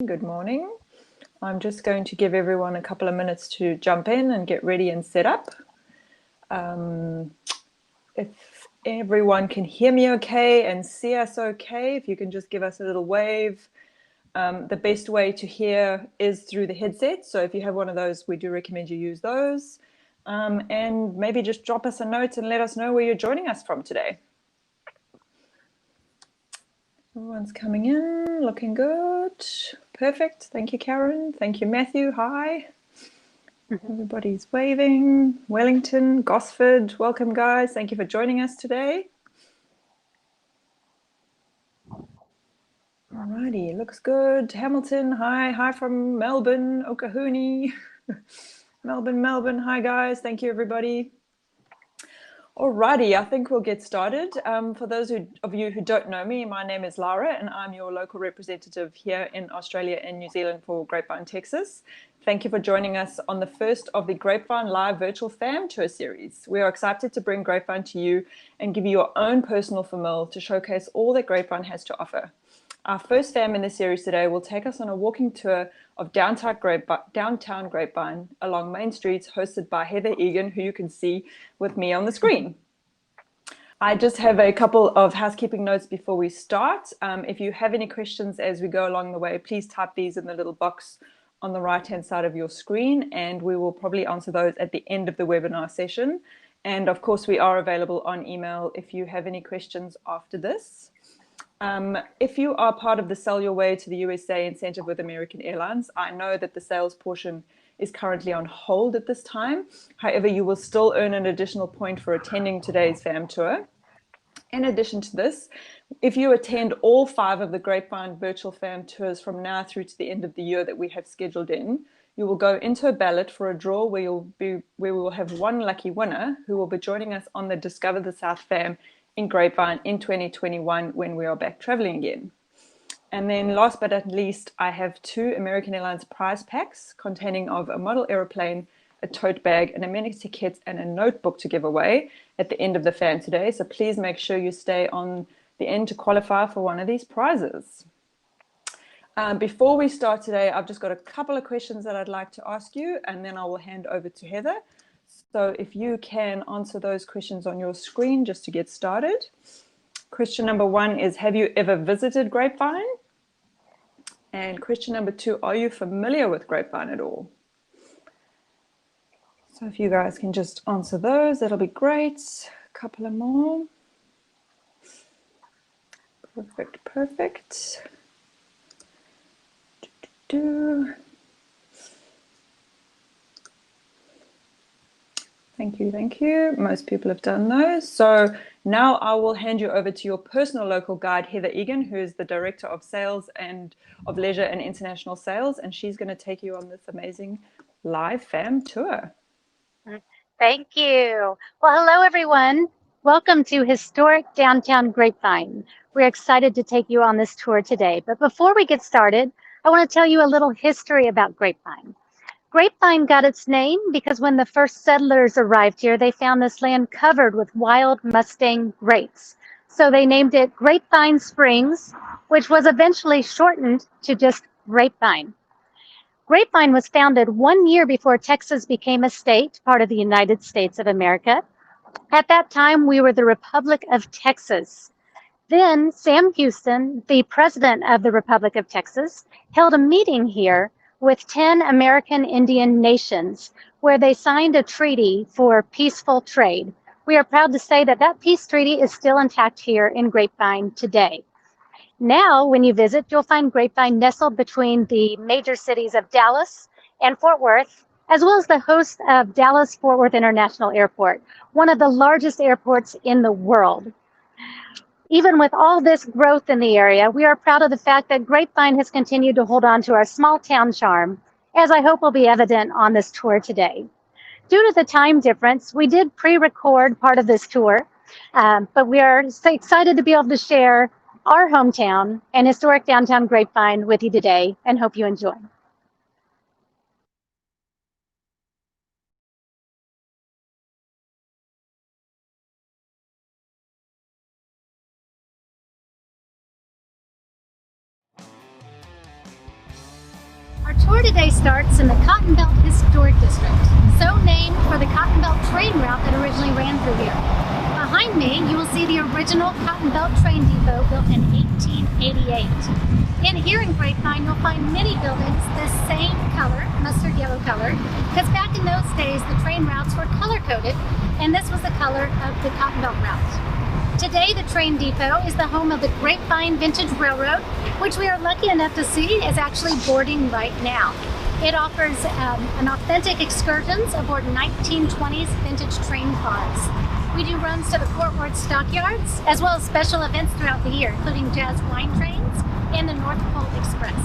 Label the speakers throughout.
Speaker 1: Good morning. I'm just going to give everyone a couple of minutes to jump in and get ready and set up. If everyone can hear me okay and see us okay, if you can just give us a little wave. The best way to hear is through the headset. So if you have one of those, we do recommend you use those. And maybe just drop us a note and let us know where you're joining us from today. Everyone's coming in, looking good. Perfect. Thank you, Karen. Thank you, Matthew. Hi. Everybody's waving. Wellington, Gosford, welcome, guys. Thank you for joining us today. Alrighty, looks good. Hamilton, hi. Hi from Melbourne, Okahuni. Melbourne. Hi, guys. Thank you, everybody. Alrighty, I think we'll get started. For those of you who don't know me, my name is Lara and I'm your local representative here in Australia and New Zealand for Grapevine, Texas. Thank you for joining us on the first of the Grapevine Live Virtual Fam Tour series. We are excited to bring Grapevine to you and give you your own personal famil to showcase all that Grapevine has to offer. Our first fam in the series today will take us on a walking tour of downtown Grapevine along main streets, hosted by Heather Egan, who you can see with me on the screen. I just have a couple of housekeeping notes before we start. If you have any questions as we go along the way, please type these in the little box on the right-hand side of your screen, and we will probably answer those at the end of the webinar session. And of course, we are available on email if you have any questions after this. If you are part of the Sell Your Way to the USA incentive with American Airlines, I know that the sales portion is currently on hold at this time. However, you will still earn an additional point for attending today's fam tour. In addition to this, if you attend all 5 of the Grapevine virtual fam tours from now through to the end of the year that we have scheduled in, you will go into a ballot for a draw where we will have one lucky winner who will be joining us on the Discover the South fam in Grapevine in 2021 when we are back traveling again. And then last but not least, I have 2 American Airlines prize packs containing of a model aeroplane, a tote bag, an amenity kit, and a notebook to give away at the end of the fam today. So please make sure you stay on the end to qualify for one of these prizes. Before we start today, I've just got a couple of questions that I'd like to ask you, and then I will hand over to Heather. So if you can answer those questions on your screen just to get started. Question number 1 is, have you ever visited Grapevine? And question number 2, are you familiar with Grapevine at all? So if you guys can just answer those, that'll be great. A couple of more. Perfect. Thank you. Most people have done those. So now I will hand you over to your personal local guide, Heather Egan, who is the Director of Sales and of Leisure and International Sales, and she's going to take you on this amazing live fam tour.
Speaker 2: Thank you. Well, hello, everyone. Welcome to historic downtown Grapevine. We're excited to take you on this tour today. But before we get started, I want to tell you a little history about Grapevine. Grapevine got its name because when the first settlers arrived here, they found this land covered with wild Mustang grapes. So they named it Grapevine Springs, which was eventually shortened to just Grapevine. Grapevine was founded 1 year before Texas became a state, part of the United States of America. At that time, we were the Republic of Texas. Then Sam Houston, the president of the Republic of Texas, held a meeting here with 10 American Indian nations where they signed a treaty for peaceful trade. We are proud to say that that peace treaty is still intact here in Grapevine today. Now, when you visit, you'll find Grapevine nestled between the major cities of Dallas and Fort Worth, as well as the host of Dallas-Fort Worth International Airport, one of the largest airports in the world. Even with all this growth in the area, we are proud of the fact that Grapevine has continued to hold on to our small town charm, as I hope will be evident on this tour today. Due to the time difference, we did pre-record part of this tour, but we are so excited to be able to share our hometown and historic downtown Grapevine with you today, and hope you enjoy. tour today starts in the Cotton Belt Historic District, so named for the Cotton Belt train route that originally ran through here. Behind me, you will see the original Cotton Belt train depot built in 1888. In here in Grapevine, you'll find many buildings the same color, mustard yellow color, because back in those days, the train routes were color-coded, and this was the color of the Cotton Belt route. Today, the train depot is the home of the Grapevine Vintage Railroad, which we are lucky enough to see is actually boarding right now. It offers an authentic excursions aboard 1920s vintage train cars. We do runs to the Fort Worth stockyards, as well as special events throughout the year, including jazz wine trains and the North Pole Express.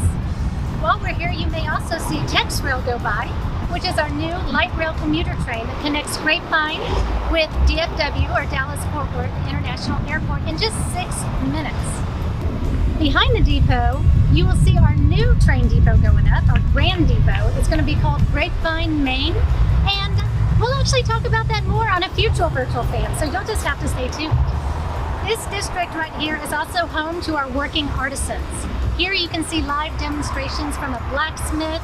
Speaker 2: While we're here, you may also see Tex Rail go by, which is our new light rail commuter train that connects Grapevine with DFW, or Dallas-Fort Worth International Airport, in just 6 minutes. Behind the depot, you will see our new train depot going up, our Grand Depot. It's going to be called Grapevine, Maine, and we'll actually talk about that more on a future virtual fan, so you'll just have to stay tuned. This district right here is also home to our working artisans. Here you can see live demonstrations from a blacksmith,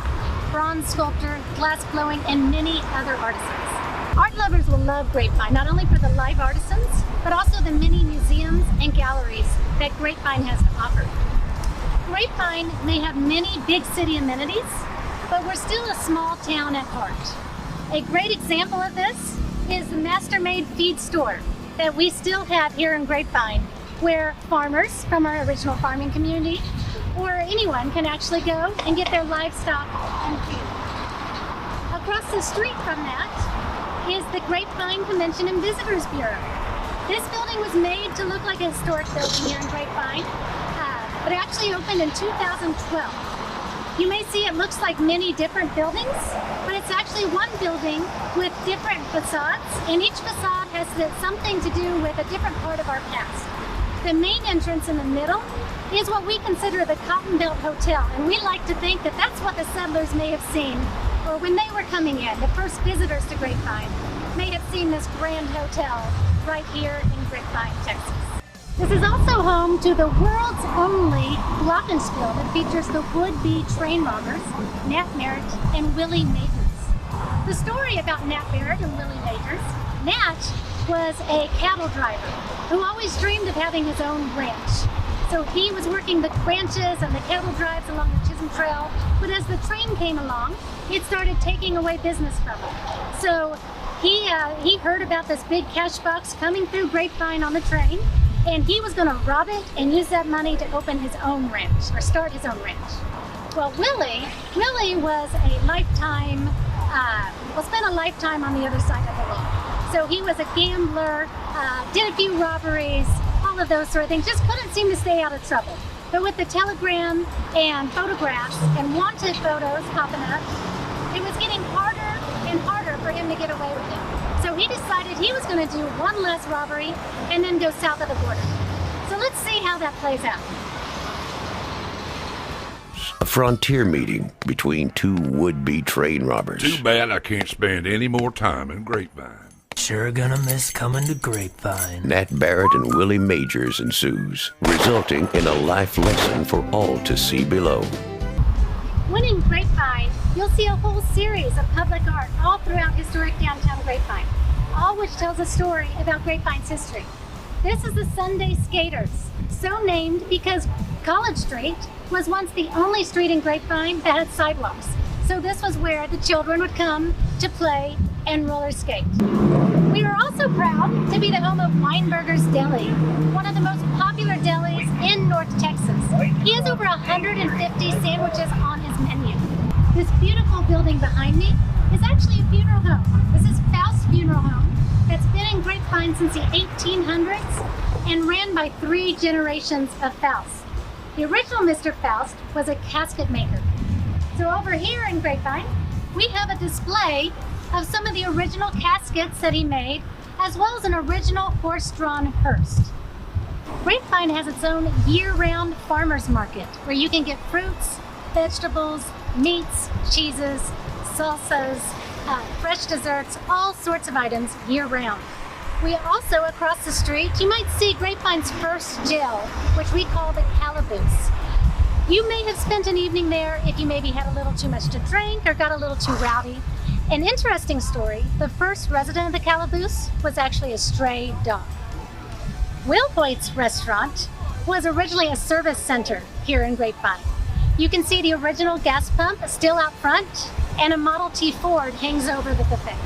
Speaker 2: bronze sculptor, glass blowing, and many other artisans. Art lovers will love Grapevine, not only for the live artisans, but also the many museums and galleries that Grapevine has to offer. Grapevine may have many big city amenities, but we're still a small town at heart. A great example of this is the Master-Made feed store that we still have here in Grapevine, where farmers from our original farming community or anyone can actually go and get their livestock and feed. Across the street from that is the Grapevine Convention and Visitors Bureau. This building was made to look like a historic building here in Grapevine, but it actually opened in 2012. You may see it looks like many different buildings, but it's actually one building with different facades, and each facade has something to do with a different part of our past. The main entrance in the middle is what we consider the Cotton Belt Hotel, and we like to think that that's what the settlers may have seen, or when they were coming in, the first visitors to Grapevine may have seen this grand hotel right here in Grapevine, Texas. This is also home to the world's only glockenspiel that features the would-be train robbers, Nat Merritt and Willie Majors. The story about Nat Merritt and Willie Majors: Nat was a cattle driver who always dreamed of having his own ranch. So he was working the ranches and the cattle drives along the Chisholm Trail, but as the train came along, it started taking away business from him. So he heard about this big cash box coming through Grapevine on the train, and he was going to rob it and use that money to open his own ranch, or start his own ranch. Well, Willie was a lifetime, spent a lifetime on the other side of the law. So he was a gambler, did a few robberies, all of those sort of things, just couldn't seem to stay out of trouble. But with the telegram and photographs and wanted photos popping up, it was getting harder and harder for him to get away with it. So he decided he was going to do one less robbery and then go south of the border. So let's see how that plays out.
Speaker 3: A frontier meeting between two would-be train robbers.
Speaker 4: Too bad I can't spend any more time in Grapevine.
Speaker 5: Sure gonna miss coming to Grapevine.
Speaker 3: Nat Barrett and Willie Majors ensues, resulting in a life lesson for all to see below.
Speaker 2: When in Grapevine, you'll see a whole series of public art all throughout historic downtown Grapevine, all which tells a story about Grapevine's history. This is the Sunday Skaters, so named because College Street was once the only street in Grapevine that had sidewalks. So this was where the children would come to play and roller skate. We are also proud to be the home of Weinberger's Deli, one of the most popular delis in North Texas. He has over 150 sandwiches on his menu. This beautiful building behind me is actually a funeral home. This is Faust's Funeral Home that's been in Grapevine since the 1800s and ran by 3 generations of Faust. The original Mr. Faust was a casket maker. So over here in Grapevine, we have a display of some of the original caskets that he made, as well as an original horse-drawn hearse. Grapevine has its own year-round farmers market where you can get fruits, vegetables, meats, cheeses, salsas, fresh desserts, all sorts of items year-round. We also, across the street, you might see Grapevine's first jail, which we call the Calaboose. You may have spent an evening there if you maybe had a little too much to drink or got a little too rowdy. An interesting story, the first resident of the calaboose was actually a stray dog. Will Hoyt's restaurant was originally a service center here in Grapevine. You can see the original gas pump still out front, and a Model T Ford hangs over the buffet.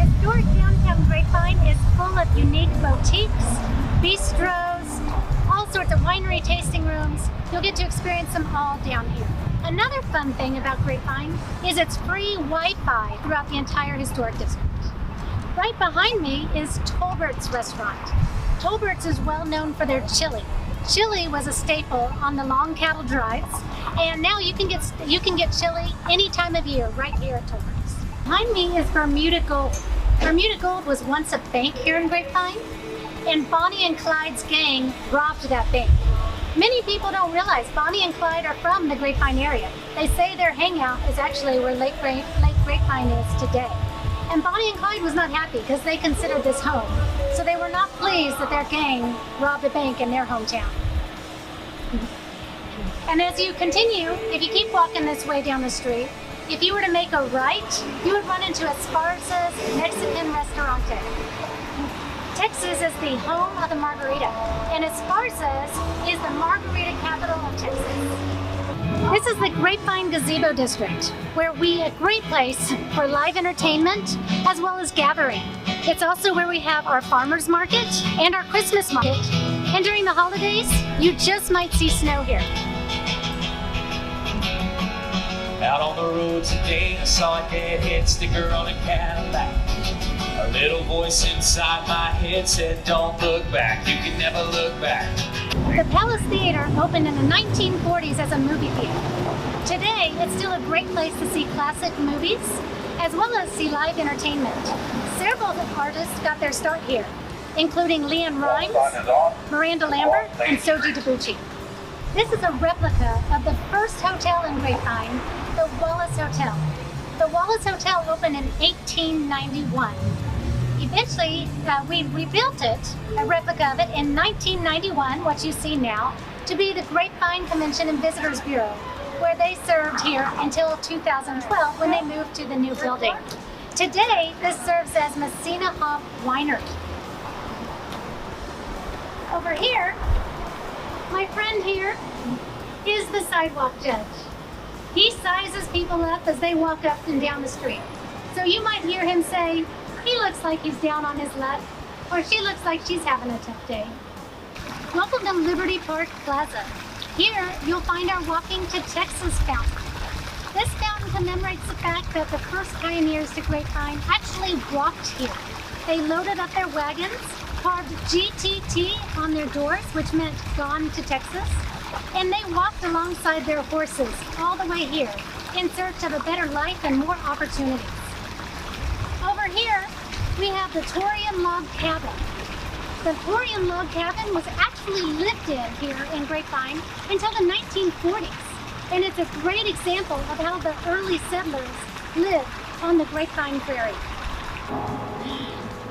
Speaker 2: Historic downtown Grapevine is full of unique boutiques, bistros, all sorts of winery tasting rooms. You'll get to experience them all down here. Another fun thing about Grapevine is its free Wi-Fi throughout the entire historic district. Right behind me is Tolbert's restaurant. Tolbert's is well known for their chili. Chili was a staple on the long cattle drives, and now you can get chili any time of year right here at Tolbert's. Behind me is Bermuda Gold. Bermuda Gold was once a bank here in Grapevine, and Bonnie and Clyde's gang robbed that bank. Many people don't realize Bonnie and Clyde are from the Grapevine area. They say their hangout is actually where Lake Grapevine is today. And Bonnie and Clyde was not happy because they considered this home. So they were not pleased that their gang robbed a bank in their hometown. And as you continue, if you keep walking this way down the street, if you were to make a right, you would run into Esparza's Mexican Restaurante. Texas is the home of the margarita, and Esparza's is the margarita capital of Texas. This is the Grapevine Gazebo District, where a great place for live entertainment as well as gathering. It's also where we have our farmers market and our Christmas market. And during the holidays, you just might see snow here.
Speaker 6: Out on the road today, I saw a deadhead sticker on a Cadillac. A little voice inside my head said, don't look back, you can never look back.
Speaker 2: The Palace Theater opened in the 1940s as a movie theater. Today, it's still a great place to see classic movies, as well as see live entertainment. Several artists got their start here, including Leanne Rimes, Miranda Lambert, and Soji Debucci. This is a replica of the first hotel in Grapevine, the Wallace Hotel. The Wallace Hotel opened in 1891. Eventually, we rebuilt it, a replica of it, in 1991, what you see now, to be the Grapevine Convention and Visitors Bureau, where they served here until 2012 when they moved to the new building. Today, this serves as Messina Hoff Winery. Over here, my friend here is the sidewalk judge. He sizes people up as they walk up and down the street. So you might hear him say, he looks like he's down on his luck, or she looks like she's having a tough day. Welcome to Liberty Park Plaza. Here, you'll find our Walking to Texas fountain. This fountain commemorates the fact that the first pioneers to Grapevine actually walked here. They loaded up their wagons, carved GTT on their doors, which meant Gone to Texas, and they walked alongside their horses all the way here in search of a better life and more opportunities. Over here, we have the Torian Log Cabin. The Torian Log Cabin was actually lived in here in Grapevine until the 1940s, and it's a great example of how the early settlers lived on the Grapevine Prairie.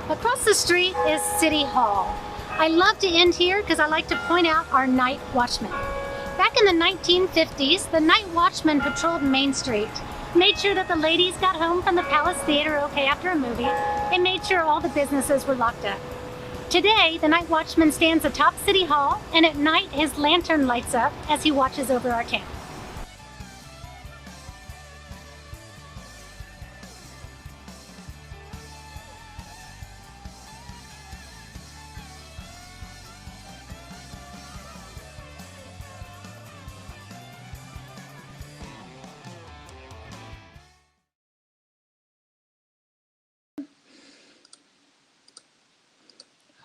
Speaker 2: Across the street is City Hall. I love to end here because I like to point out our night watchmen. Back in the 1950s, the night watchman patrolled Main Street, made sure that the ladies got home from the Palace Theater okay after a movie, and made sure all the businesses were locked up. Today, the night watchman stands atop City Hall, and at night his lantern lights up as he watches over our town.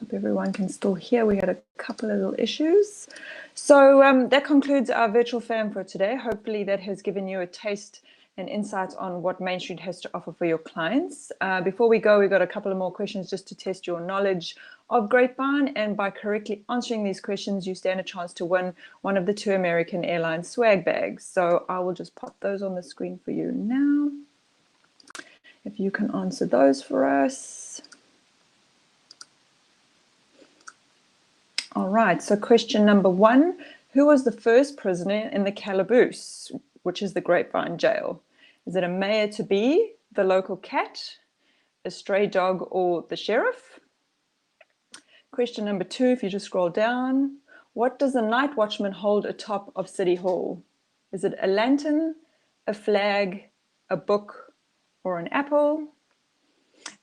Speaker 1: Hope everyone can still hear. We had a couple of little issues. So that concludes our virtual fam for today. Hopefully that has given you a taste and insight on what Main Street has to offer for your clients. Before we go, we've got a couple of more questions just to test your knowledge of Grapevine. And by correctly answering these questions, you stand a chance to win one of the 2 American Airlines swag bags. So I will just pop those on the screen for you now. If you can answer those for us. All right, so question number 1. Who was the first prisoner in the calaboose, which is the Grapevine jail? Is it a mayor-to-be, the local cat, a stray dog, or the sheriff? Question number 2, if you just scroll down. What does the night watchman hold atop of City Hall? Is it a lantern, a flag, a book, or an apple?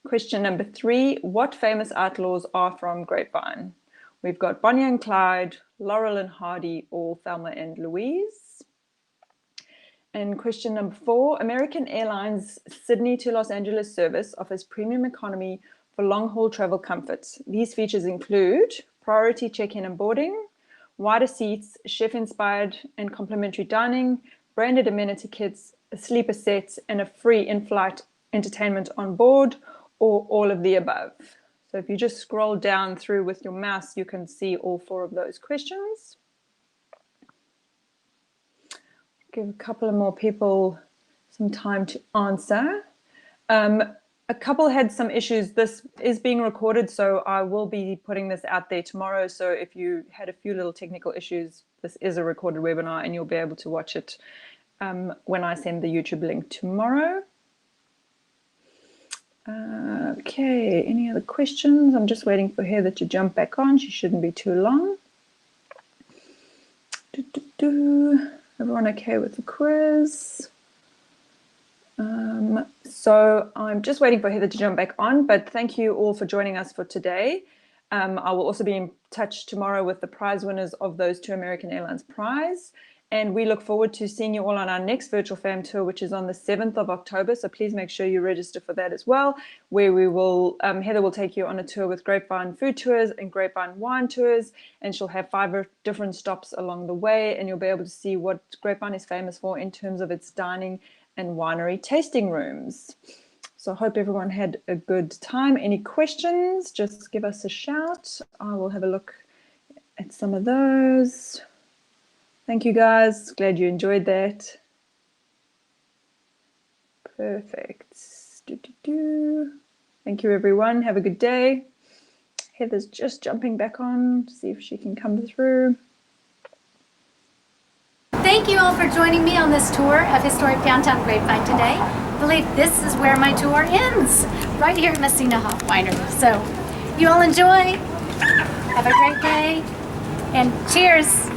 Speaker 1: Question number 3, what famous outlaws are from Grapevine? We've got Bonnie and Clyde, Laurel and Hardy, or Thelma and Louise. And question number 4, American Airlines Sydney to Los Angeles service offers premium economy for long-haul travel comforts. These features include priority check-in and boarding, wider seats, chef-inspired and complimentary dining, branded amenity kits, a sleeper set, and a free in-flight entertainment on board, or all of the above. So if you just scroll down through with your mouse, you can see all 4 of those questions. Give a couple of more people some time to answer. A couple had some issues. This is being recorded, so I will be putting this out there tomorrow. So if you had a few little technical issues, this is a recorded webinar and you'll be able to watch it when I send the YouTube link tomorrow. Okay, any other questions? I'm just waiting for Heather to jump back on. She shouldn't be too long. Everyone okay with the quiz? So I'm just waiting for Heather to jump back on, but thank you all for joining us for today. I will also be in touch tomorrow with the prize winners of those 2 American Airlines prize. And we look forward to seeing you all on our next virtual fam tour, which is on the 7th of October. So please make sure you register for that as well, where we will, Heather will take you on a tour with Grapevine food tours and Grapevine wine tours. And she'll have 5 different stops along the way. And you'll be able to see what Grapevine is famous for in terms of its dining and winery tasting rooms. So I hope everyone had a good time. Any questions, just give us a shout. I will have a look at some of those. Thank you guys, glad you enjoyed that. Perfect. Thank you everyone, have a good day. Heather's just jumping back on to see if she can come through.
Speaker 2: Thank you all for joining me on this tour of historic downtown Grapevine today. I believe this is where my tour ends, right here at Messina Hop Winery. So you all enjoy, have a great day, and cheers.